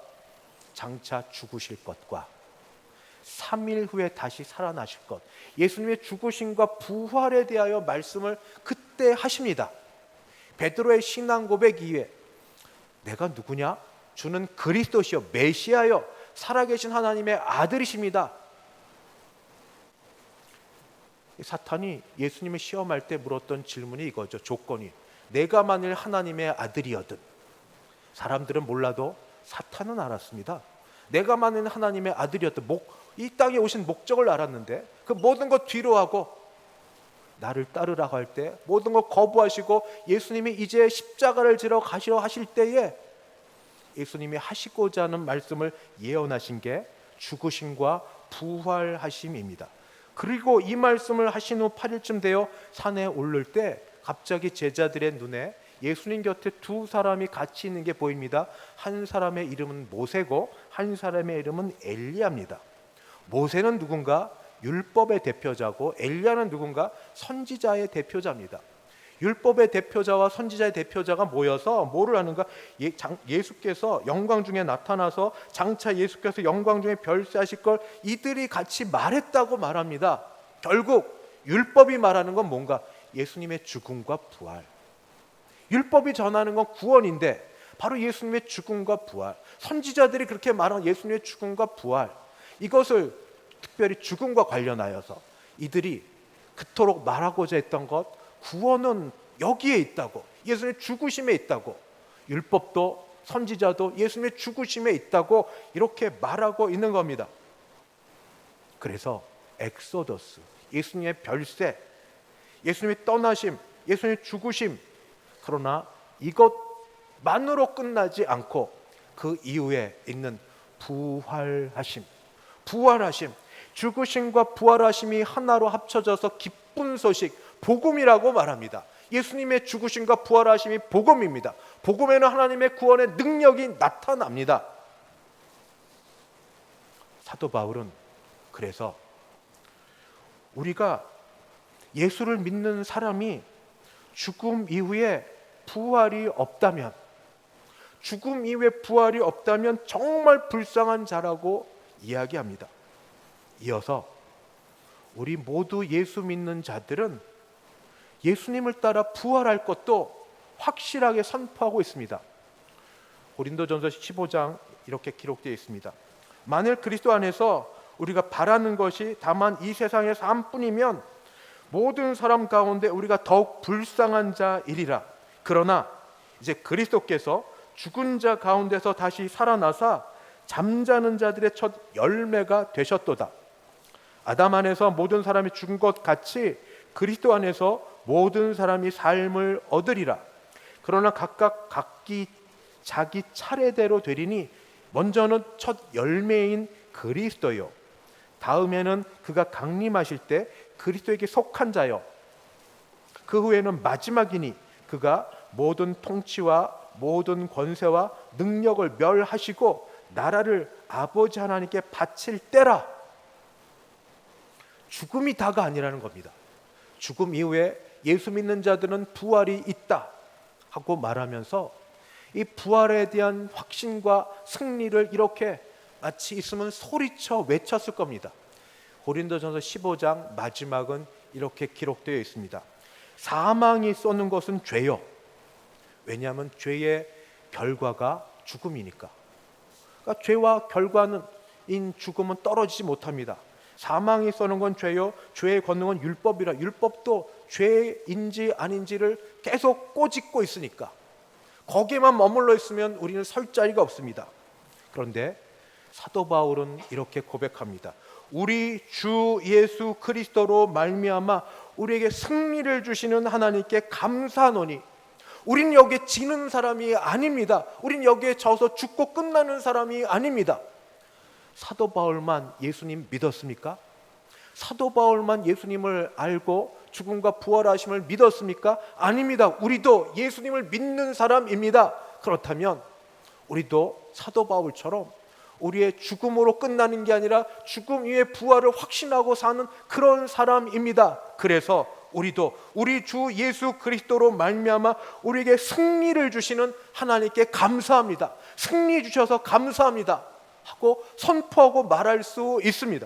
장차 죽으실 것과 3일 후에 다시 살아나실 것, 예수님의 죽으심과 부활에 대하여 말씀을 그때 하십니다. 베드로의 신앙 고백 이후에 내가 누구냐? 주는 그리스도시요 메시아요 살아계신 하나님의 아들이십니다. 사탄이 예수님을 시험할 때 물었던 질문이 이거죠. 조건이 내가 만일 하나님의 아들이거든. 사람들은 몰라도 사탄은 알았습니다. 내가 만일 하나님의 아들이었던, 이 땅에 오신 목적을 알았는데 그 모든 것 뒤로 하고 나를 따르라고 할 때 모든 것 거부하시고 예수님이 이제 십자가를 지러 가시려 하실 때에 예수님이 하시고자 하는 말씀을 예언하신 게 죽으심과 부활하심입니다. 그리고 이 말씀을 하신 후 8일쯤 되어 산에 오를 때 갑자기 제자들의 눈에 예수님 곁에 두 사람이 같이 있는 게 보입니다. 한 사람의 이름은 모세고 한 사람의 이름은 엘리야입니다. 모세는 누군가? 율법의 대표자고 엘리야는 누군가? 선지자의 대표자입니다. 율법의 대표자와 선지자의 대표자가 모여서 뭐를 하는가? 예수께서 영광 중에 나타나서 장차 예수께서 영광 중에 별세하실 걸 이들이 같이 말했다고 말합니다. 결국 율법이 말하는 건 뭔가? 예수님의 죽음과 부활. 율법이 전하는 건 구원인데 바로 예수님의 죽음과 부활, 선지자들이 그렇게 말한 예수님의 죽음과 부활, 이것을 특별히 죽음과 관련하여서 이들이 그토록 말하고자 했던 것, 구원은 여기에 있다고, 예수님의 죽으심에 있다고, 율법도 선지자도 예수님의 죽으심에 있다고 이렇게 말하고 있는 겁니다. 그래서 엑소더스, 예수님의 별세, 예수님의 떠나심, 예수님의 죽으심, 그러나 이것만으로 끝나지 않고 그 이후에 있는 부활하심, 죽으심과 부활하심이 하나로 합쳐져서 기쁜 소식, 복음이라고 말합니다. 예수님의 죽으심과 부활하심이 복음입니다. 복음에는 하나님의 구원의 능력이 나타납니다. 사도 바울은 그래서 우리가 예수를 믿는 사람이 죽음 이후에 부활이 없다면, 죽음 이후에 부활이 없다면 정말 불쌍한 자라고 이야기합니다. 이어서 우리 모두 예수 믿는 자들은 예수님을 따라 부활할 것도 확실하게 선포하고 있습니다. 고린도전서 15장 이렇게 기록되어 있습니다. 만일 그리스도 안에서 우리가 바라는 것이 다만 이 세상의 삶뿐이면 모든 사람 가운데 우리가 더욱 불쌍한 자이리라. 그러나 이제 그리스도께서 죽은 자 가운데서 다시 살아나사 잠자는 자들의 첫 열매가 되셨도다. 아담 안에서 모든 사람이 죽은 것 같이 그리스도 안에서 모든 사람이 삶을 얻으리라. 그러나 각각 각기 자기 차례대로 되리니 먼저는 첫 열매인 그리스도요, 다음에는 그가 강림하실 때 그리스도에게 속한 자요, 그 후에는 마지막이니 그가 모든 통치와 모든 권세와 능력을 멸하시고 나라를 아버지 하나님께 바칠 때라. 죽음이 다가 아니라는 겁니다. 죽음 이후에 예수 믿는 자들은 부활이 있다 하고 말하면서 이 부활에 대한 확신과 승리를 이렇게 마치 있으면 소리쳐 외쳤을 겁니다. 고린도전서 15장 마지막은 이렇게 기록되어 있습니다. 사망이 쏘는 것은 죄요. 왜냐하면 죄의 결과가 죽음이니까. 그러니까 죄와 결과는 인 죽음은 떨어지지 못합니다. 사망이 쏘는 건 죄요, 죄의 권능은 율법이라. 율법도 죄인지 아닌지를 계속 꼬집고 있으니까 거기에만 머물러 있으면 우리는 설 자리가 없습니다. 그런데 사도 바울은 이렇게 고백합니다. 우리 주 예수 그리스도로 말미암아 우리에게 승리를 주시는 하나님께 감사하노니. 우린 여기에 지는 사람이 아닙니다. 우린 여기에 져서 죽고 끝나는 사람이 아닙니다. 사도 바울만 예수님 믿었습니까? 사도 바울만 예수님을 알고 죽음과 부활하심을 믿었습니까? 아닙니다. 우리도 예수님을 믿는 사람입니다. 그렇다면 우리도 사도 바울처럼 우리의 죽음으로 끝나는 게 아니라 죽음 이후에 부활을 확신하고 사는 그런 사람입니다. 그래서 우리도 우리 주 예수 그리스도로 말미암아 우리에게 승리를 주시는 하나님께 감사합니다. 승리 주셔서 감사합니다 하고 선포하고 말할 수 있습니다.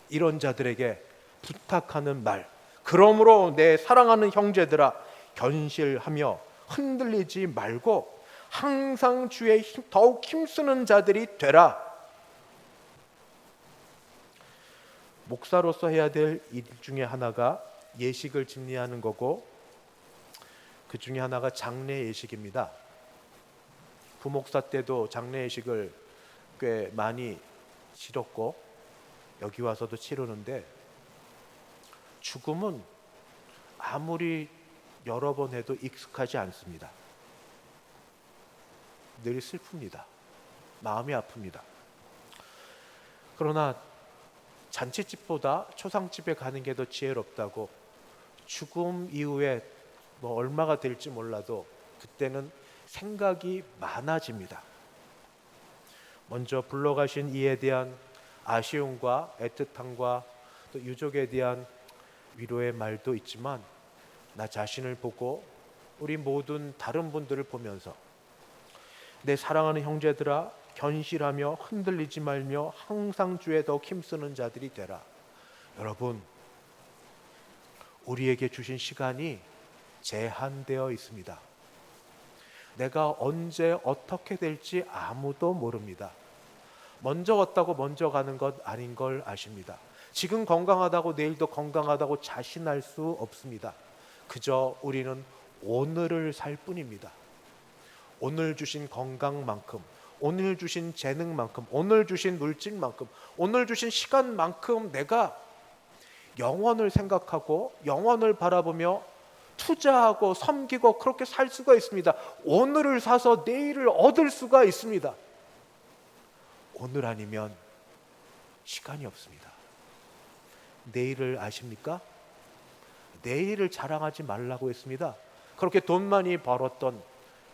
이런 자들에게 부탁하는 말, 그러므로 내 사랑하는 형제들아, 견실하며 흔들리지 말고 항상 주의 더욱 힘쓰는 자들이 되라. 목사로서 해야 될 일 중에 하나가 예식을 집례하는 거고, 그 중에 하나가 장례 예식입니다. 부목사 때도 장례 예식을 꽤 많이 치렀고 여기 와서도 치르는데, 죽음은 아무리 여러 번 해도 익숙하지 않습니다. 늘 슬픕니다. 마음이 아픕니다. 그러나 잔치집보다 초상집에 가는 게 더 지혜롭다고, 죽음 이후에 뭐 얼마가 될지 몰라도 그때는 생각이 많아집니다. 먼저 불러가신 이에 대한 아쉬움과 애틋함과 또 유족에 대한 위로의 말도 있지만, 나 자신을 보고 우리 모든 다른 분들을 보면서 내 사랑하는 형제들아, 견실하며 흔들리지 말며 항상 주에 더욱 힘쓰는 자들이 되라. 여러분, 우리에게 주신 시간이 제한되어 있습니다. 내가 언제 어떻게 될지 아무도 모릅니다. 먼저 왔다고 먼저 가는 것 아닌 걸 아십니다. 지금 건강하다고 내일도 건강하다고 자신할 수 없습니다. 그저 우리는 오늘을 살 뿐입니다. 오늘 주신 건강만큼, 오늘 주신 재능만큼, 오늘 주신 물질만큼, 오늘 주신 시간만큼 내가 영원을 생각하고 영원을 바라보며 투자하고 섬기고 그렇게 살 수가 있습니다. 오늘을 사서 내일을 얻을 수가 있습니다. 오늘 아니면 시간이 없습니다. 내일을 아십니까? 내일을 자랑하지 말라고 했습니다. 그렇게 돈 많이 벌었던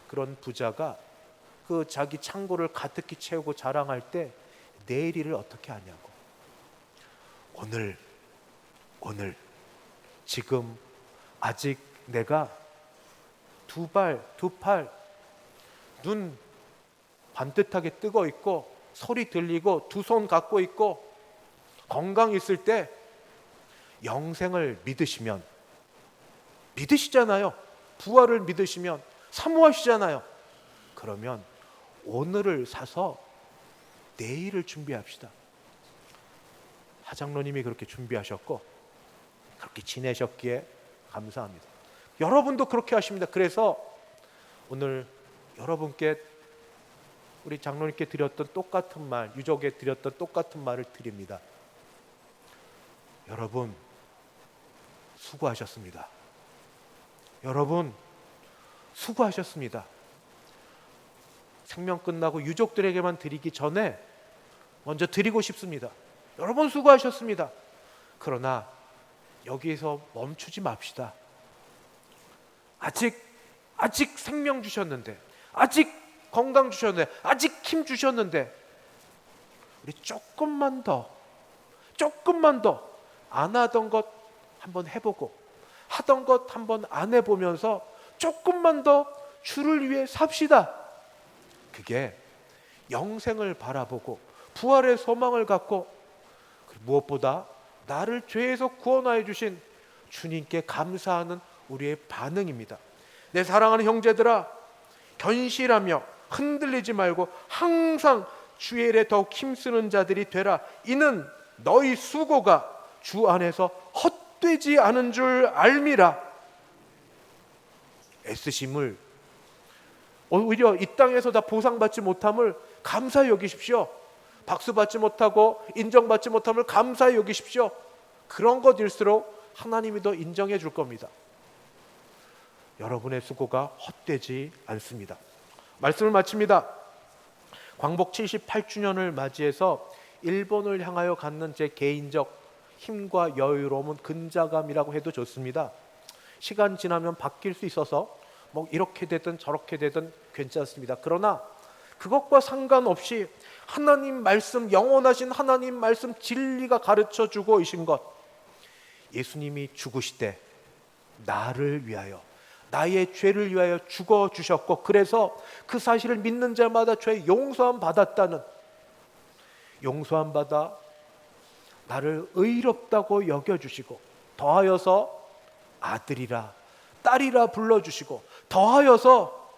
그런 부자가 그 자기 창고를 가득히 채우고 자랑할 때 내일 일을 어떻게 하냐고. 오늘 지금 아직 내가 두 팔, 눈 반듯하게 뜨고 있고 소리 들리고 두 손 갖고 있고 건강 있을 때 영생을 믿으시잖아요. 부활을 믿으시면 사모하시잖아요. 그러면 오늘을 사서 내일을 준비합시다. 하장로님이 그렇게 준비하셨고 그렇게 지내셨기에 감사합니다. 여러분도 그렇게 하십니다. 그래서 오늘 여러분께 우리 장로님께 드렸던 똑같은 말, 유족에 드렸던 똑같은 말을 드립니다. 여러분 수고하셨습니다. 여러분 수고하셨습니다. 생명 끝나고 유족들에게만 드리기 전에 먼저 드리고 싶습니다. 여러분 수고하셨습니다. 그러나 여기에서 멈추지 맙시다. 아직 생명 주셨는데, 아직 건강 주셨는데, 아직 힘 주셨는데 우리 조금만 더 안 하던 것 한번 해보고 하던 것 한번 안 해보면서 조금만 더 주를 위해 삽시다. 그게 영생을 바라보고 부활의 소망을 갖고 무엇보다 나를 죄에서 구원하여 주신 주님께 감사하는 우리의 반응입니다. 내 사랑하는 형제들아, 견실하며 흔들리지 말고 항상 주의 일에 더욱 힘쓰는 자들이 되라. 이는 너희 수고가 주 안에서 헛되지 않은 줄 알미라. 애쓰심을 오히려 이 땅에서 다 보상받지 못함을 감사히 여기십시오. 박수 받지 못하고 인정받지 못함을 감사히 여기십시오. 그런 것일수록 하나님이 더 인정해 줄 겁니다. 여러분의 수고가 헛되지 않습니다. 말씀을 마칩니다. 광복 78주년을 맞이해서 일본을 향하여 갖는 제 개인적 힘과 여유로움은 근자감이라고 해도 좋습니다. 시간 지나면 바뀔 수 있어서 뭐 이렇게 되든 저렇게 되든 괜찮습니다. 그러나 그것과 상관없이 하나님 말씀, 영원하신 하나님 말씀 진리가 가르쳐 주고 계신 것, 예수님이 죽으시되 나를 위하여, 나의 죄를 위하여 죽어 주셨고, 그래서 그 사실을 믿는 자마다 죄 용서함 받았다는, 용서함 받아 나를 의롭다고 여겨주시고 더하여서 아들이라 딸이라 불러주시고 더하여서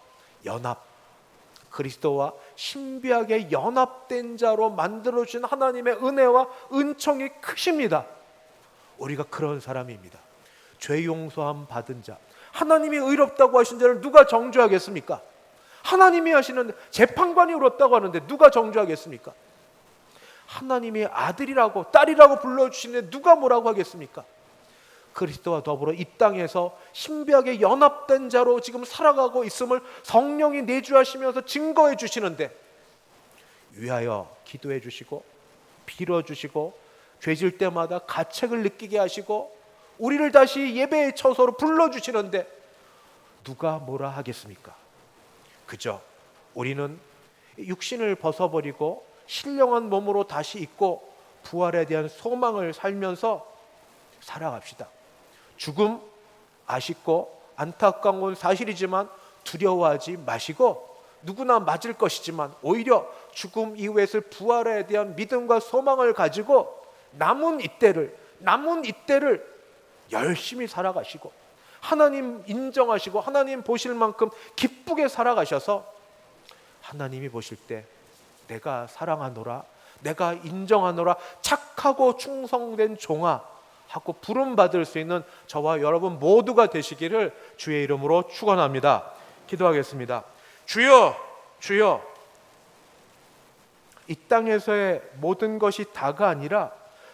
그리스도와 신비하게 연합된 자로 만들어주신 하나님의 은혜와 은총이 크십니다. 우리가 그런 사람입니다. 죄 용서함 받은 자, 하나님이 의롭다고 하신 자를 누가 정죄하겠습니까? 하나님이 하시는데, 재판관이 의롭다고 하는데 누가 정죄하겠습니까? 하나님이 아들이라고 딸이라고 불러주시는데 누가 뭐라고 하겠습니까? 그리스도와 더불어 이 땅에서 신비하게 연합된 자로 지금 살아가고 있음을 성령이 내주하시면서 증거해 주시는데, 위하여 기도해 주시고 빌어 주시고 죄질 때마다 가책을 느끼게 하시고 우리를 다시 예배의 처소로 불러주시는데 누가 뭐라 하겠습니까? 그저 우리는 육신을 벗어버리고 신령한 몸으로 다시 입고 부활에 대한 소망을 살면서 살아갑시다. 죽음 아쉽고 안타까운 사실이지만 두려워하지 마시고, 누구나 맞을 것이지만 오히려 죽음 이후에서 부활에 대한 믿음과 소망을 가지고 남은 이때를 열심히 살아가시고 하나님 인정하시고 하나님 보실 만큼 기쁘게 살아가셔서 하나님이 보실 때 내가 사랑하노라, 내가 인정하노라, 착하고 충성된 종아 하고 부름받을 수 있는 저와 여러분 모두가 되시기를 주의 이름으로 축원합니다. 기도하겠습니다. 주여, 주여, 이 땅에서의 모든 것이 다가 아니라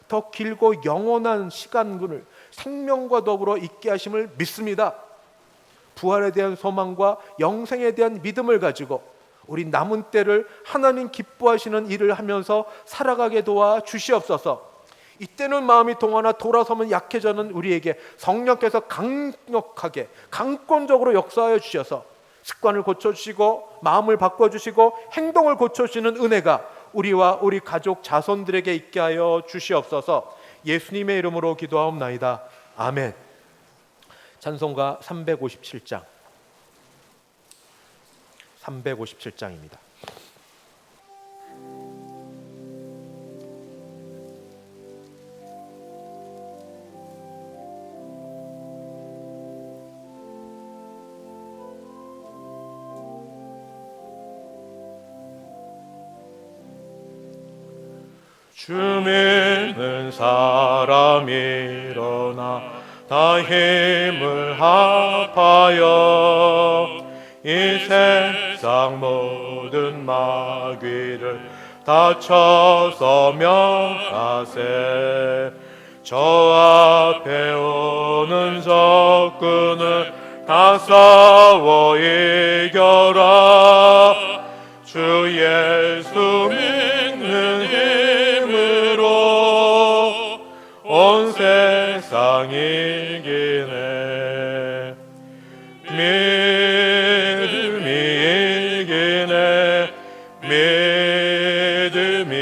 더 길고 영원한 시간군을 생명과 더불어 있게 하심을 믿습니다. 부활에 대한 소망과 영생에 대한 믿음을 가지고 우리 남은 때를 하나님 기뻐하시는 일을 하면서 살아가게 도와 주시옵소서. 이때는 마음이 동하나 돌아서면 약해져는 우리에게 성령께서 강력하게 강권적으로 역사하여 주셔서 습관을 고쳐주시고 마음을 바꿔주시고 행동을 고쳐주시는 은혜가 우리와 우리 가족 자손들에게 있게 하여 주시옵소서. 예수님의 이름으로 기도하옵나이다. 아멘. 찬송가 357장 357장입니다. 주 믿는 사람이 일어나 다 힘을 합하여 이 세상 모든 마귀를 다 쳐서 명하세. 저 앞에 오는 적군을 다 싸워 이겨라. 주 예수 믿는 힘으로 온 세상 이기네. 믿음이 이기네. 믿음이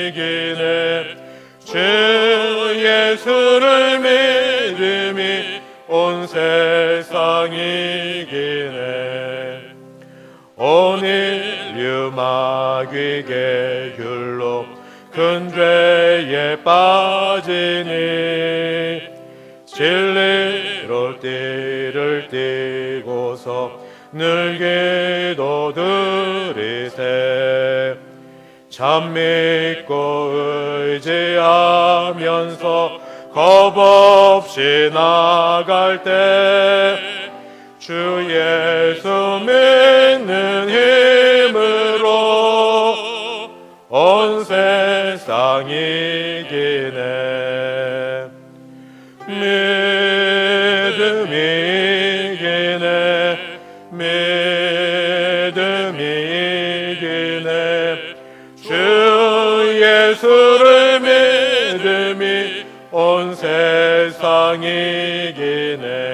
이기네. 주 예수를 믿음이 온 세상 이기네. 온 인류 마귀 계율로 큰 죄에 빠지니 진리로 띠를 띠고서 늘 기도드리세. 참 믿고 의지하면서 겁 없이 나갈 때 주 예수 믿는 힘으로 온 세상 이기네. 믿음이 이기네. 믿음이 이기네. 주 예수를 믿음이 온 세상 이기네.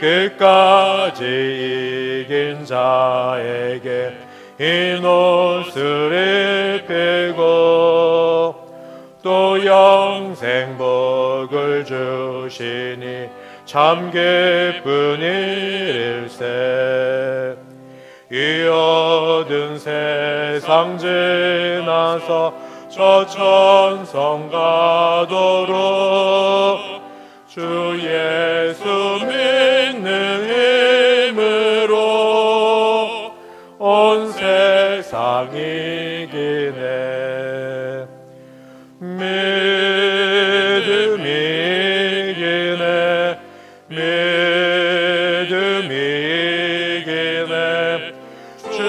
끝까지 이긴 자에게 흰 옷을 입히고 또 영생 복을 주시니 참 기쁜 일일세. 이 얻은 세상 지나서 저 천성 가도록 주 예수 믿는 힘으로 온 세상 이기네. 믿음이 이기네. 믿음이 이기네. 주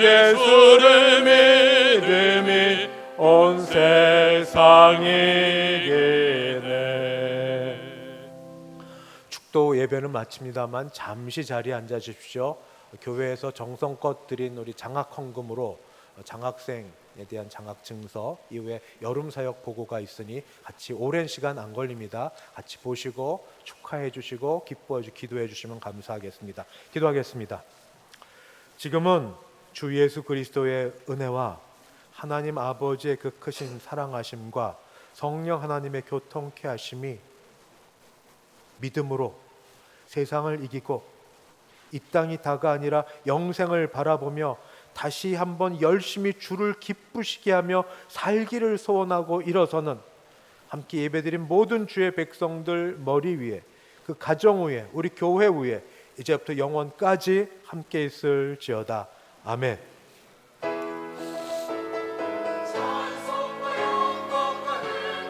예수를 믿음이 온 세상 이기네. 축도 예배는 마칩니다만 잠시 자리에 앉아 주십시오. 교회에서 정성껏 드린 우리 장학 헌금으로 장학생에 대한 장학 증서 이후에 여름 사역 보고가 있으니 같이 오랜 시간 안 걸립니다. 같이 보시고 축하해 주시고 기뻐해 주시고 기도해 주시면 감사하겠습니다. 기도하겠습니다. 지금은 주 예수 그리스도의 은혜와 하나님 아버지의 그 크신 사랑하심과 성령 하나님의 교통케 하심이 믿음으로 세상을 이기고 이 땅이 다가 아니라 영생을 바라보며 다시 한번 열심히 주를 기쁘시게 하며 살기를 소원하고 일어서는 함께 예배드린 모든 주의 백성들 머리 위에, 그 가정 위에, 우리 교회 위에 이제부터 영원까지 함께 있을지어다. 아멘.